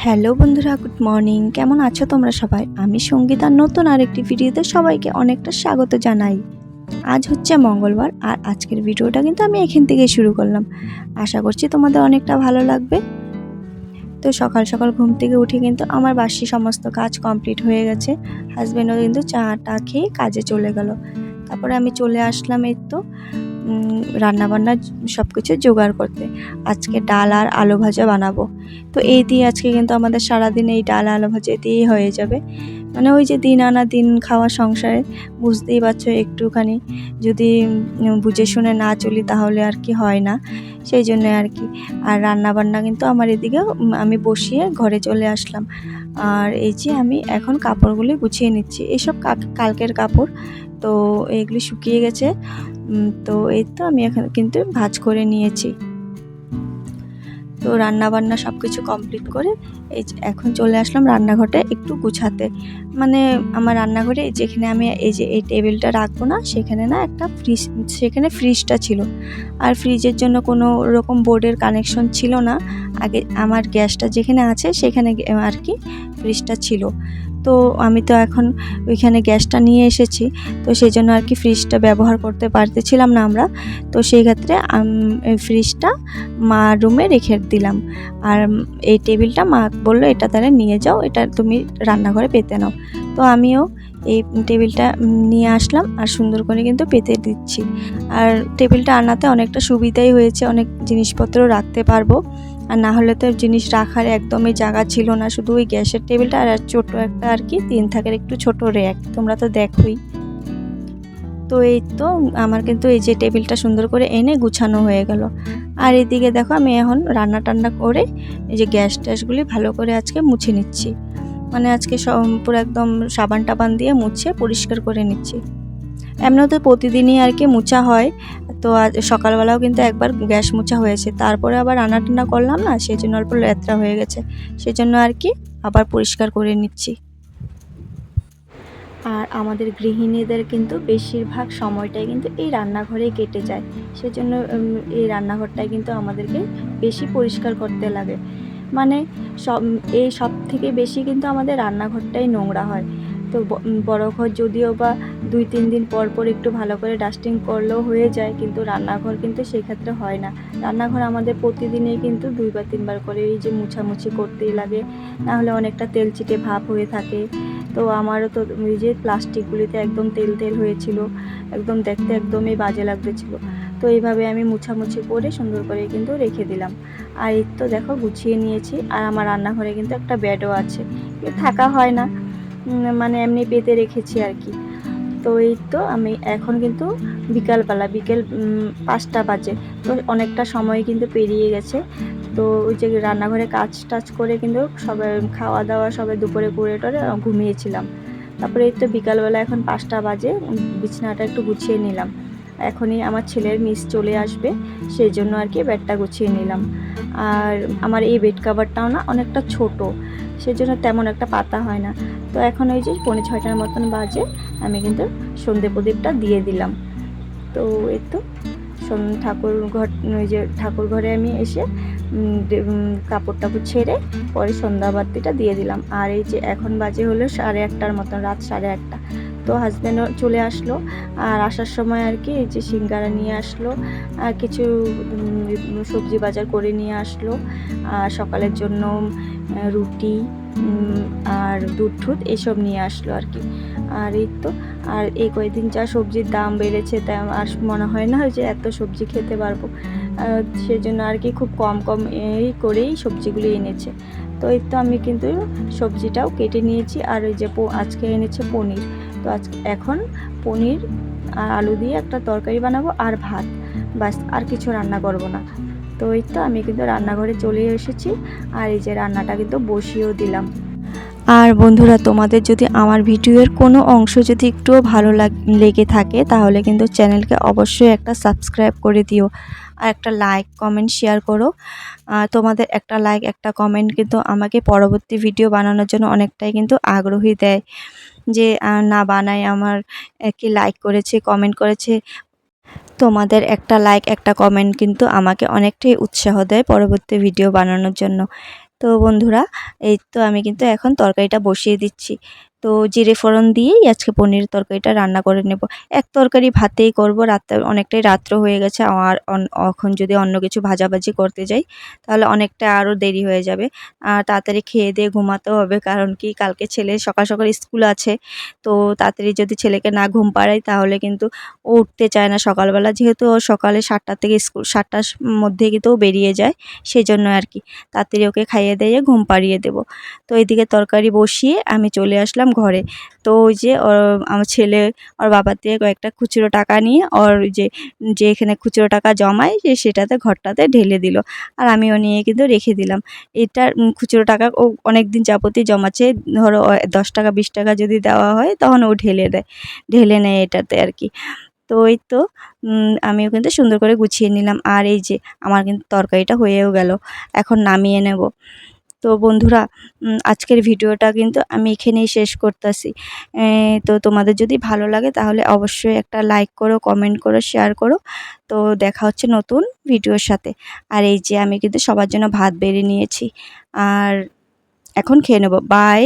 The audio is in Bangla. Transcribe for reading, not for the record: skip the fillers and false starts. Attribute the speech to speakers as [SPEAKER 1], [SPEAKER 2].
[SPEAKER 1] হ্যালো বন্ধুরা, গুড মর্নিং। কেমন আছো তোমরা সবাই? আমি সঙ্গীতার নতুন আরেকটি ভিডিওতে সবাইকে অনেকটা স্বাগত জানাই। আজ হচ্ছে মঙ্গলবার আর আজকের ভিডিওটা কিন্তু আমি এখান থেকে শুরু করলাম। আশা করছি তোমাদের অনেকটা ভালো লাগবে। তো সকাল সকাল ঘুম থেকে উঠে কিন্তু আমার বাসি সমস্ত কাজ কমপ্লিট হয়ে গেছে। হাজব্যান্ডও কিন্তু চাটা খেয়ে কাজে চলে গেল। তারপরে আমি চলে আসলাম এই তো রান্নাবান্না সব কিছু জোগাড় করতে। আজকে ডাল আর আলু ভাজা বানাবো। তো এই দিয়ে আজকে কিন্তু আমাদের সারাদিন এই ডাল আলু ভাজা দিয়েই হয়ে যাবে। মানে ওই যে দিন আনা দিন খাওয়া সংসারে, বুঝতেই পারছো একটুখানি যদি বুঝে শুনে না চলি তাহলে আর কি হয় না, সেই জন্যে আর কি। আর রান্নাবান্না কিন্তু আমার এদিকে আমি বসিয়ে ঘরে চলে আসলাম। আর এই যে আমি এখন কাপড়গুলি গুছিয়ে নিচ্ছি, এসব কালকের কাপড়। তো এগুলি শুকিয়ে গেছে। তো এই তো আমি এখন কিন্তু ভাঁজ করে নিয়েছি। তো রান্নাবান্না সব কিছু কমপ্লিট করে এই এখন চলে আসলাম রান্নাঘরটা একটু গুছাতে। মানে আমার রান্নাঘরে যেখানে আমি এই যে এই টেবিলটা রাখবো না, সেখানে না একটা ফ্রিজ, সেখানে ফ্রিজটা ছিল। আর ফ্রিজের জন্য কোনো রকম বোর্ডের কানেকশন ছিল না। আগে আমার গ্যাসটা যেখানে আছে সেখানে আর কি ফ্রিজটা ছিল। তো আমি তো এখন ওইখানে গ্যাসটা নিয়ে এসেছি, তো সেই জন্য আর কি ফ্রিজটা ব্যবহার করতে পারতেছিলাম না আমরা। তো সেই ক্ষেত্রে ফ্রিজটা মা রুমে রেখে দিলাম। আর এই টেবিলটা মা বললো এটা তাহলে নিয়ে যাও, এটা তুমি রান্নাঘরে পেতে নাও। তো আমিও এই টেবিলটা নিয়ে আসলাম আর সুন্দর করে কিন্তু পেতে দিচ্ছি। আর টেবিলটা আনাতে অনেকটা সুবিধাই হয়েছে, অনেক জিনিসপত্র রাখতে পারবো। আর না হলে তো জিনিস রাখার একদমই জায়গা ছিল না, শুধু ওই গ্যাসের টেবিলটা আর ছোট একটা আর কি 3 থাকের একটু ছোট র্যাক, তোমরা তো দেখোই। তো এই তো আমার কিন্তু এই যে টেবিলটা সুন্দর করে এনে গুছানো হয়ে গেল। আর এদিকে দেখো আমি এখন রান্না টান্না করে এই যে গ্যাস ট্যাসগুলি ভালো করে আজকে মুছে নিচ্ছি। মানে আজকে পুরো একদম সাবান টাবান দিয়ে মুছে পরিষ্কার করে নিচ্ছি। এমনিও তো প্রতিদিনই আর কি মোছা হয়। তো আজ সকালবেলাও কিন্তু একবার গ্যাস মোছা হয়েছে, তারপরে আবার রান্না টান্না করলাম না, সেই জন্য অল্প লেত্রা হয়ে গেছে, সেই জন্য আর কি আবার পরিষ্কার করে নিচ্ছি। আর আমাদের গৃহিণীদের কিন্তু বেশিরভাগ সময়টাই কিন্তু এই রান্নাঘরেই কেটে যায়, সেজন্য এই রান্নাঘরটাই কিন্তু আমাদেরকে বেশি পরিষ্কার করতে লাগে। মানে সব থেকে বেশি কিন্তু আমাদের রান্নাঘরটাই নোংরা হয়। তো বড় ঘর যদিও বা 2-3 দিন পর পর একটু ভালো করে ডাস্টিং করলেও হয়ে যায়, কিন্তু রান্নাঘর কিন্তু সেক্ষেত্রে হয় না। রান্নাঘর আমাদের প্রতিদিনই কিন্তু 2 বা 3 বার করে এই যে মুছামুছি করতেই লাগে, না হলে অনেকটা তেল চিটে ভাব হয়ে থাকে। তো আমারও তো ওই যে প্লাস্টিকগুলিতে একদম তেল তেল হয়েছিল, একদম দেখতে একদমই বাজে লাগতেছিল। তো এইভাবে আমি মুছামুছি করে সুন্দর করে কিন্তু রেখে দিলাম। আর এই তো দেখো গুছিয়ে নিয়েছি। আর আমার রান্নাঘরে কিন্তু একটা বেডও আছে, থাকা হয় না, মানে এমনি পেতে রেখেছি আর কি। তো এই তো আমি এখন কিন্তু বিকালবেলা, বিকেল 5টা বাজে, তো অনেকটা সময় কিন্তু পেরিয়ে গেছে। তো ওই যে রান্নাঘরে কাজ টাজ করে কিন্তু সবাই খাওয়া দাওয়া সবাই দুপুরে করে টরে ঘুমিয়েছিলাম। তারপরে এই তো বিকালবেলা এখন 5টা বাজে, বিছানাটা একটু গুছিয়ে নিলাম। এখনই আমার ছেলের মিস চলে আসবে, সেই জন্য আর কি বেডটা গুছিয়ে নিলাম। আর আমার এই বেড কাভারটাও না অনেকটা ছোট, সেজন্য তেমন একটা পাতা হয় না। তো এখন ওই যে 5:45টার মতন বাজে, আমি কিন্তু সন্ধে প্রদীপটা দিয়ে দিলাম। তো এই তো ওই যে ঠাকুর ঘরে আমি এসে কাপড় টাপড় ছেড়ে পরে সন্ধ্যাবাতিটা দিয়ে দিলাম। আর এই যে এখন বাজে হলো 1:30টার মতন, রাত 1:30। তো হাজব্যান্ডও চলে আসলো। আর আসার সময় আর কি এই যে সিঙ্গারা নিয়ে আসলো, আর কিছু সবজি বাজার করে নিয়ে আসলো, আর সকালের জন্য রুটি আর দুধ ঠুধ এসব নিয়ে আসলো আর কি। আর এই তো, আর এই কয়েকদিন যা সবজির দাম বেড়েছে তাই আর মনে হয় না যে এত সবজি খেতে পারবো, সেজন্য আর কি খুব কম কম এই করেই সবজিগুলি এনেছে। তো এই তো আমি কিন্তু সবজিটাও কেটে নিয়েছি। আর ওই যে আজকে এনেছে পনির, তো এখন পনির আর আলু দিয়ে একটা তরকারি বানাবো আর ভাত, বাস, আর কিছু রান্না করব না। তো এই তো আমি কিন্তু রান্নাঘরে চলে এসেছি। আর এই যে রান্নাটা কিন্তু বসিয়েও দিলাম। আর বন্ধুরা, তোমাদের যদি আমার ভিডিওর কোনো অংশ যদি একটুও ভালো লেগে থাকে তাহলে কিন্তু চ্যানেলকে অবশ্যই একটা সাবস্ক্রাইব করে দিও, আর একটা লাইক কমেন্ট শেয়ার করো। তোমাদের একটা লাইক একটা কমেন্ট কিন্তু আমাকে পরবর্তী ভিডিও বানানোর জন্য অনেকটাই কিন্তু আগ্রহী দেয়, যে না বানাই আমার কি লাইক করেছে কমেন্ট করেছে। তোমাদের একটা লাইক একটা কমেন্ট কিন্তু আমাকে অনেকটাই উৎসাহ দেয় পরবর্তী ভিডিও বানানোর জন্য। তো বন্ধুরা, এই তো আমি কিন্তু এখন তরকারিটা বসিয়ে দিচ্ছি। তো জিরে ফোড়ন দিয়েই আজকে পনিরের তরকারিটা রান্না করে নেব। এক তরকারি ভাতেই করব, রাতে অনেকটাই রাত্র হয়ে গেছে। আর এখন যদি অন্য কিছু ভাজাভাজি করতে যাই তাহলে অনেকটা আরও দেরি হয়ে যাবে। আর তাড়াতাড়ি খেয়ে দিয়ে ঘুমাতেও হবে, কারণ কি কালকে ছেলে সকাল সকাল স্কুল আছে। তো তাড়াতাড়ি যদি ছেলেকে না ঘুম পাড়াই তাহলে কিন্তু ও উঠতে চায় না সকালবেলা, যেহেতু ও সকালে 7টা থেকে স্কুল, 7টার মধ্যে কিন্তু ও বেরিয়ে যায়, সেই জন্য আর কি তাড়াতাড়ি ওকে খাইয়ে দিয়ে ঘুম পাড়িয়ে দেবো। তো এইদিকে তরকারি বসিয়ে আমি চলে আসলাম ঘরে। তো ওই যে আমার ছেলে ওর বাবার থেকে কয়েকটা খুচরো টাকা নিয়ে ওর যে এখানে খুচরো টাকা জমায় সেটাতে ঘরটাতে ঢেলে দিল, আর আমিও নিয়ে কিন্তু রেখে দিলাম। এটার খুচরো টাকা ও অনেক দিন যাবতই জমাচ্ছে। ধরো 10 টাকা 20 টাকা যদি দেওয়া হয় তখন ও ঢেলে নেয় এটাতে আর কি। তো এই তো আমিও কিন্তু সুন্দর করে গুছিয়ে নিলাম। আর এই যে আমার কিন্তু তরকারিটা হয়েও গেল, এখন নামিয়ে নেব। তো বন্ধুরা, আজকের ভিডিওটা কিন্তু আমি এখানেই শেষ করতেছি। তো তোমাদের যদি ভালো লাগে তাহলে অবশ্যই একটা লাইক করো, কমেন্ট করো, শেয়ার করো। তো দেখা হচ্ছে নতুন ভিডিওর সাথে। আর এই যে আমি কিন্তু সবার জন্য ভাত বেড়ে নিয়েছি, আর এখন খেয়ে নেব। বাই।